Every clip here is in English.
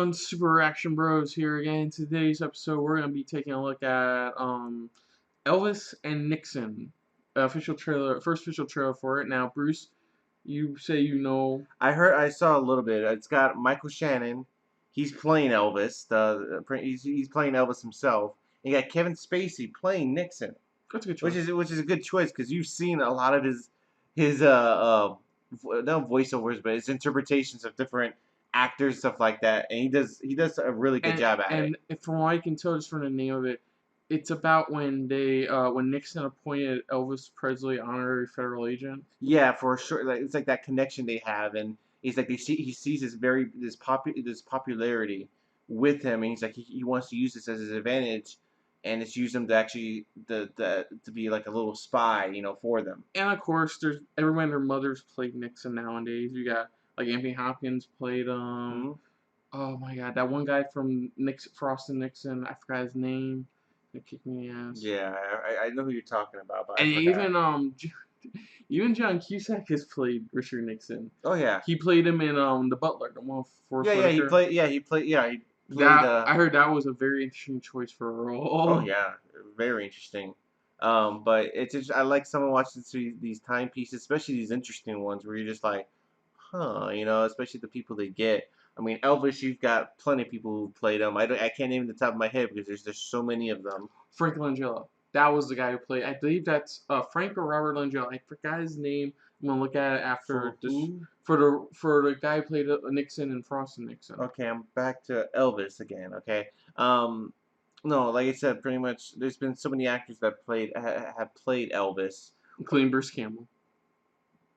everyone, Super Reaction Bros here again. In today's episode, we're going to be taking a look at Elvis and Nixon. Official trailer, first official trailer for it. Now, Bruce, you say you know. I saw a little bit. It's got Michael Shannon. He's playing Elvis. He's playing Elvis himself. And you got Kevin Spacey playing Nixon. That's a good choice. Which is a good choice because you've seen a lot of his not voiceovers, but his interpretations of different actors, stuff like that, and he does a really good job at it. And from what I can tell, just from the name of it, it's about when when Nixon appointed Elvis Presley honorary federal agent. Yeah, for sure. Like, it's like that connection they have, and he's like he sees this popularity with him, and he's like he wants to use this as his advantage, and it's used him to actually to be like a little spy, for them. And of course, there's everyone and their mothers played Nixon nowadays. You got like Anthony Hopkins played oh my god, that one guy from Frost and Nixon, I forgot his name. It kicked me in the ass. Yeah, I know who you're talking about, but and even John Cusack has played Richard Nixon. Oh yeah, he played him in The Butler, the one for he played. I heard that was a very interesting choice for a role. Oh yeah, very interesting. But it's just, I like someone watching these timepieces, especially these interesting ones where you're just like, huh, especially the people they get. I mean, Elvis, you've got plenty of people who played him. I can't name the top of my head because there's so many of them. Frank Langella. That was the guy who played. I believe that's Frank or Robert Langella. I forgot his name. I'm gonna look at it after for the guy who played Nixon and Frost and Nixon. Okay, I'm back to Elvis again. Okay. No, like I said, pretty much there's been so many actors that have played Elvis, including Bruce Campbell.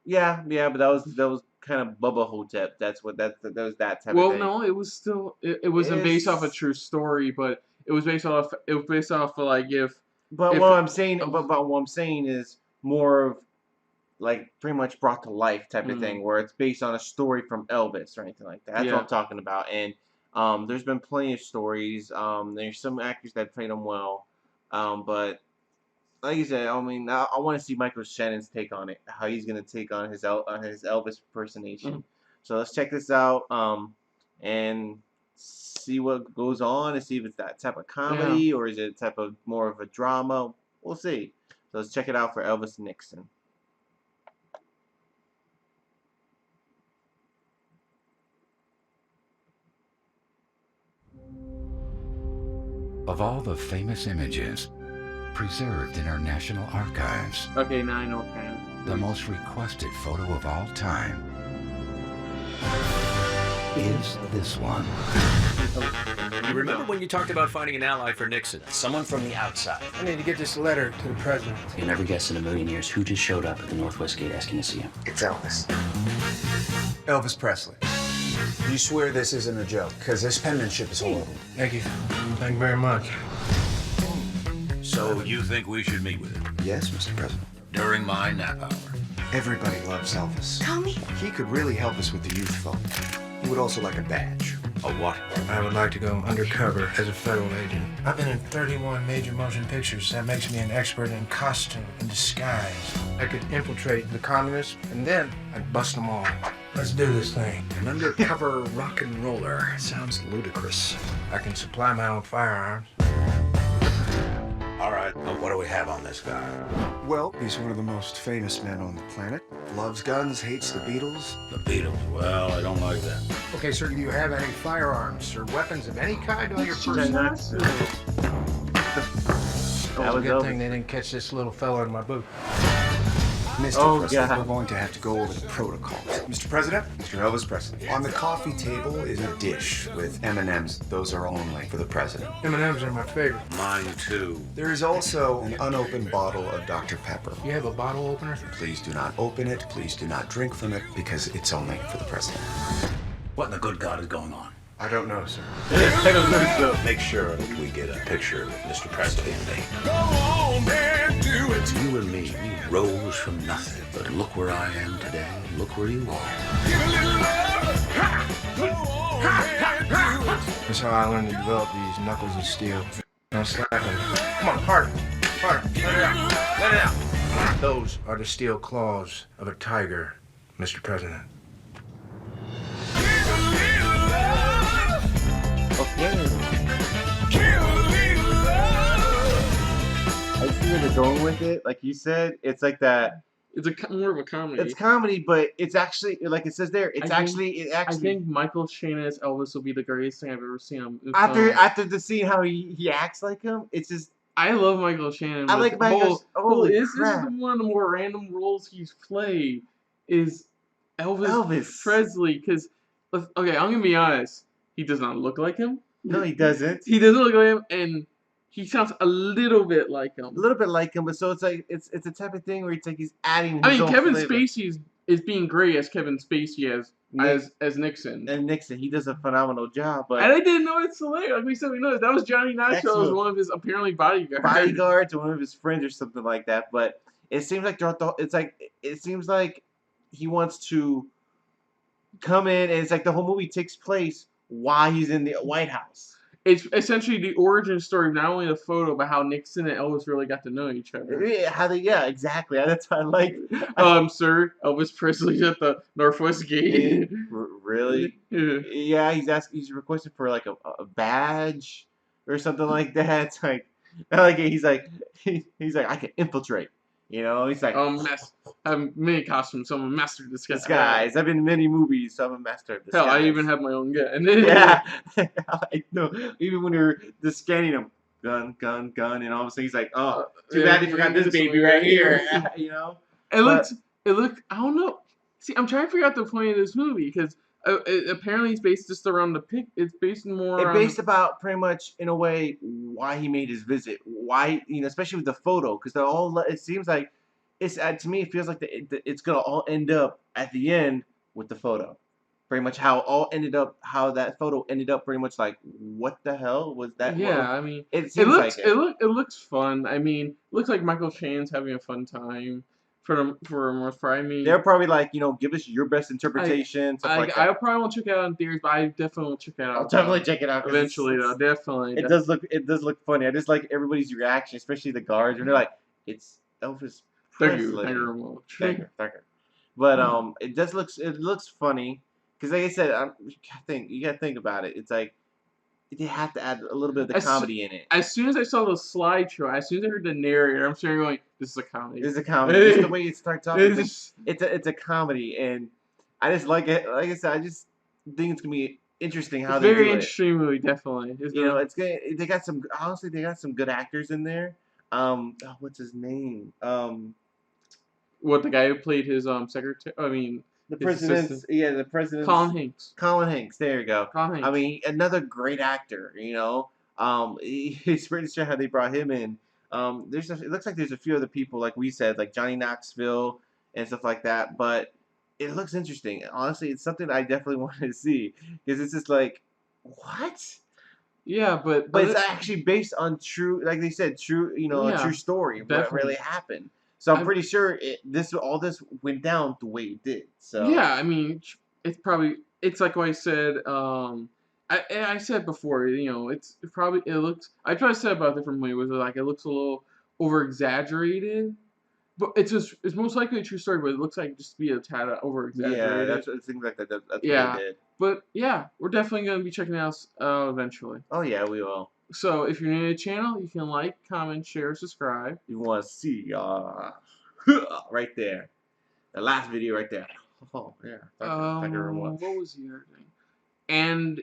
Yeah, but that was kind of Bubba Hotep. That was that type of thing. Well, no, it was still it wasn't based off a true story, but it was based off of like if. But what I'm saying is more of like pretty much brought to life type of thing, where it's based on a story from Elvis or anything like that. That's what I'm talking about. And there's been plenty of stories. There's some actors that played them well, but. Like you said, I mean, I want to see Michael Shannon's take on it, how he's gonna take on his Elvis impersonation. So let's check this out, and see what goes on, and see if it's that type of comedy or is it type of more of a drama. We'll see. So let's check it out for Elvis Nixon. Of all the famous images preserved in our national archives. Okay, now I know what kind of. The most requested photo of all time is this one. You remember when you talked about finding an ally for Nixon? Someone from the outside. I need to get this letter to the president. You'll never guess in a million years who just showed up at the Northwest Gate asking to see him. It's Elvis. Elvis Presley. You swear this isn't a joke, because this penmanship is horrible. Thank you. Thank you very much. So you think we should meet with him? Yes, Mr. President. During my nap hour. Everybody loves Elvis. Call me. He could really help us with the youth vote. He would also like a badge. A what? I would like to go undercover as a federal agent. I've been in 31 major motion pictures. That makes me an expert in costume and disguise. I could infiltrate the communists, and then I'd bust them all. Let's do this thing. An undercover rock and roller. Sounds ludicrous. I can supply my own firearms. All right, what do we have on this guy? Well, he's one of the most famous men on the planet. Loves guns, hates the Beatles. The Beatles? Well, I don't like that. Okay, sir, do you have any firearms or weapons of any kind on your person? That was a good thing they didn't catch this little fella in my boot. Mr. President, we're going to have to go over the protocol. Mr. President, Mr. Elvis Presley. On the coffee table is a dish with M&Ms. Those are only for the president. M&Ms are my favorite. Mine too. There is also an unopened bottle of Dr. Pepper. You have a bottle opener? Please do not open it. Please do not drink from it because it's only for the president. What in the good God is going on? I don't know, sir. Make sure that we get a picture of Mr. Presley and me. Go on, man, do it. You and me, we rose from nothing. But look where I am today. Look where you are. Give a little love. Ha! Go on, man, do it. That's how I learned to develop these knuckles of steel. Now slap them. Come on, harder. Harder. Let it out. Let it out. Those are the steel claws of a tiger, Mr. President. Give a little love. going with it, like you said, it's like that. It's more of a comedy. It's comedy, but it's actually like it says there. It's actually. I think Michael Shane as Elvis will be the greatest thing I've ever seen him. After the scene how he acts like him, it's just. I love Michael Shannon. I like Michael. This is one of the more random roles he's played. Is Elvis Presley? Because okay, I'm gonna be honest. He does not look like him. No, he doesn't. He doesn't look like him, and he sounds a little bit like him. A little bit like him, but so it's like it's a type of thing where it's like he's adding. I mean, Kevin Spacey is being great as Kevin Spacey as Nixon. And Nixon, he does a phenomenal job. But and I didn't know it's hilarious. Like we said, we know that was Johnny Knoxville as one of his apparently bodyguards or one of his friends or something like that. But it seems like it seems like he wants to come in, and it's like the whole movie takes place while he's in the White House. It's essentially the origin story of not only the photo, but how Nixon and Elvis really got to know each other. Yeah, exactly. That's what I like. Sir, Elvis Presley's at the Northwest Gate. Really? Yeah, he's requesting for like a badge or something like that. It's like, he's like, I can infiltrate. You know, he's like, I'm many costumes, so I'm a master of disguise. I've been in many movies, so I'm a master of disguise. Hell, I even have my own gun. Yeah, I know. Even when you're just scanning him, gun, and all of a sudden he's like, oh, too bad you forgot this baby right here. You know. It looked. I don't know. See, I'm trying to figure out the point of this movie because apparently it's based just around the pic. It's based more. It's based about pretty much in a way why he made his visit. Why especially with the photo, because it seems like it's to me it feels like it's gonna all end up at the end with the photo. Pretty much how that photo ended up. Pretty much like what the hell was that? Yeah, I mean, it looks fun. I mean, it looks like Michael Shane's having a fun time. For most part, I mean, they're probably like, give us your best interpretation. I probably won't check it out in theaters, but I definitely will check it out. I'll definitely check it out eventually. Though, definitely. It does look funny. I just like everybody's reaction, especially the guards when they're like, "It's Elvis Presley." Thank you very much. Thank you. But it looks funny because, like I said, you gotta think about it. It's like they have to add a little bit of the comedy in it. As soon as I saw the slideshow, as soon as I heard the narrator, I'm sitting going, "This is a comedy." This is a comedy. Just the way it starts off, it's a comedy, and I just like it. Like I said, I just think it's gonna be interesting how they do it. Very interesting movie, definitely. It's gonna. They got some. Honestly, they got some good actors in there. What's his name? What, the guy who played his secretary? I mean. The president. Yeah, the president. Colin Hanks. Colin Hanks. There you go. Colin Hanks. I mean, another great actor. It's pretty sure how they brought him in. It looks like there's a few other people, like we said, like Johnny Knoxville and stuff like that. But it looks interesting. Honestly, it's something I definitely wanted to see because it's just like, what? Yeah, but it's actually based on true, like they said, a true story of what really happened. So I'm pretty sure all this went down the way it did. So yeah, I mean, it's like what I said. I said before, I tried to say about a different movie. Was like it looks a little over exaggerated, but it's most likely a true story. But it looks like just to be a tad over exaggerated. Yeah, that's what it seems like. That's what it did. But yeah, we're definitely gonna be checking it out eventually. Oh yeah, we will. So if you're new to the channel, you can like, comment, share, subscribe. You want to see right there, the last video right there. Oh yeah. Thank you very much. What was the other thing? And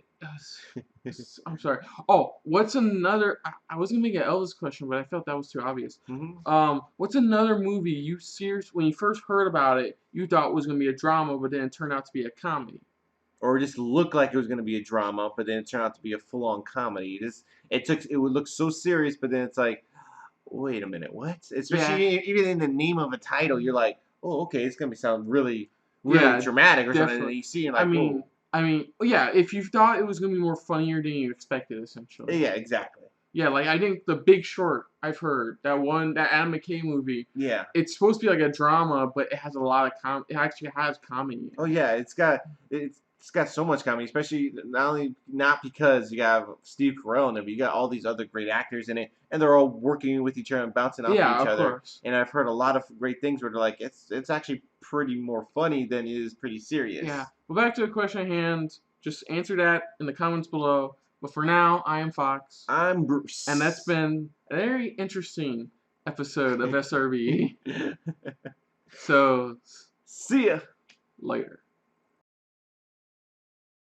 I'm sorry. Oh, what's another? I was gonna make an Elvis question, but I felt that was too obvious. Mm-hmm. What's another movie when you first heard about it, you thought was gonna be a drama, but then it turned out to be a comedy? Or it just looked like it was going to be a drama, but then it turned out to be a full-on comedy. It would look so serious, but then it's like, wait a minute, what? Especially even in the name of a title, you're like, oh, okay, it's going to sound really dramatic or something. And you see, and like, I mean, yeah. If you thought it was going to be more funnier than you expected, essentially. Yeah, exactly. Yeah, like I think The Big Short, I've heard that Adam McKay movie. Yeah, it's supposed to be like a drama, but it has a lot of it actually has comedy. Oh yeah, it's got so much comedy, especially not because you have Steve Carell in it, but you got all these other great actors in it, and they're all working with each other and bouncing off each other. Course. And I've heard a lot of great things where they're like, it's actually pretty more funny than it is pretty serious. Yeah. Well, back to the question at hand. Just answer that in the comments below. But for now, I am Fox. I'm Bruce. And that's been a very interesting episode of SRB. So, see ya later.